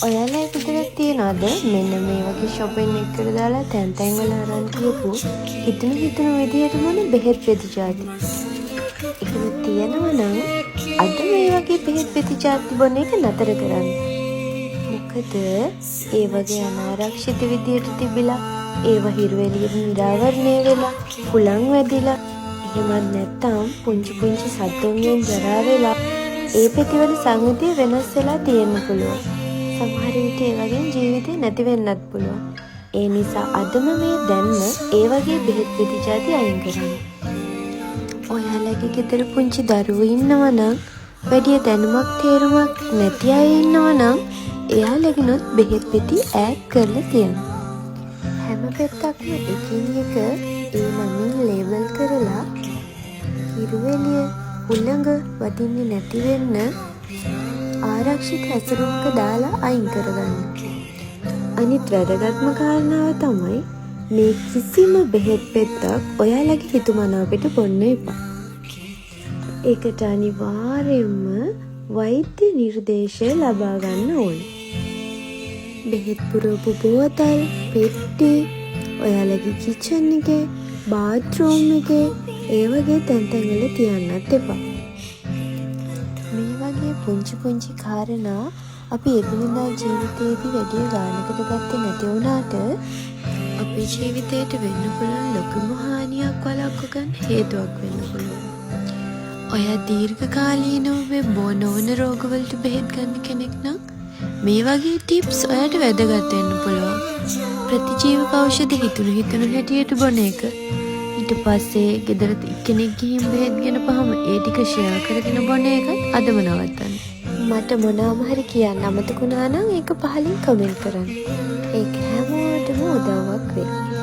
ඔයාලා ගෙදර තියනවද මෙන්න මේ වගේ shopping එකකට දාලා තැන් තැන් වල අරන් තියපු හිතන විදියට මොන බෙහෙත් පෙති જાති. එහෙම තියනවා නම් අද මේ වගේ බෙහෙත් පෙති જાති බොන එක නතර කරන්න. මොකද ඒ වගේ අනාරක්ෂිත විදියට තිබිලා ඒව හිරු එළියට නිරාවරණය වෙලා හුලං වැදිලා එහෙමත් නැත්නම් පුංචි පුංචි සතුන්ගෙන් ජරා වෙලා ඒ පෙතිවල සංගතිය වෙනස් වෙලා තියෙන්න පුළුවන්. සමහර විට ඒ වගේ ජීවිතේ නැති වෙන්නත් පුළුවන්. ඒ නිසා අදම මේ දැන්න ඒ වගේ බෙහෙත් පෙති જાති අයින් කරන්න. ඔයාලගේ ගෙදර පුංචි දරුවෝ ඉන්නවා නම් වැඩි දැනුමක් තේරුමක් නැති අය ඉන්නවා නම් එයාලගෙනුත් බෙහෙත් පෙති ඈඩ් කරලා තියන්න. හැම පෙත්තක්ම එකින් එක ඒ නමින් ලේබල් කරලා හිරුවෙලිය උල්ලංඝ වදින්නේ නැති වෙන්න ආරක්ෂිත හැසිරුමක දාලා අයින් කරගන්න. අනිත් වැදගත්ම කාරණාව තමයි මේ කිසිම බෙහෙත් පෙත්තක් ඔයාලගේ හිතුමනාපෙට බොන්න එපා. ඒකට අනිවාර්යයෙන්ම වෛද්‍ය නිර්දේශය ලබා ගන්න ඕනේ. බෙහෙත් පුරවපු බෝතල්, පෙට්ටි, ඔයාලගේ කිචන් එකේ, බාත්රූම් එකේ ඒ වගේ තැන් වල තියන්නත් එපා. මේ වගේ පුංචි කාරණා අපි එදිනෙදා ජීවිතේදී වැඩි ගානකට ගත්තේ නැති වුණාට අපේ ජීවිතයට වෙන්න පුළුවන් ලොකුම හානියක් වළක්ව ගන්න හේතුවක් වෙන්න පුළුවන්. ඔයා දීර්ඝ කාලීනව නොවන රෝගවලට බෙහෙත් ගන්න කෙනෙක් නම් මේ වගේ ටිප්ස් ඔයාට වැදගත් වෙන්න පුළුවන්. ප්‍රතිජීවක ඖෂධ හිතුණු හැටියට බොන එක. ඊට පස්සේ ගෙදර කෙනෙක් ගිහින් බෙහෙත් ගෙනපහම ඒ ටික ෂෙයා කරගෙන බොන එකත් අදම නවත්තන්න. මට මොනවාම හරි කියන්න අමතක වුණා නම් ඒක පහලින් කමෙන්ට් කරන්න. ඒක හැමෝටම උදව්වක් වෙයි.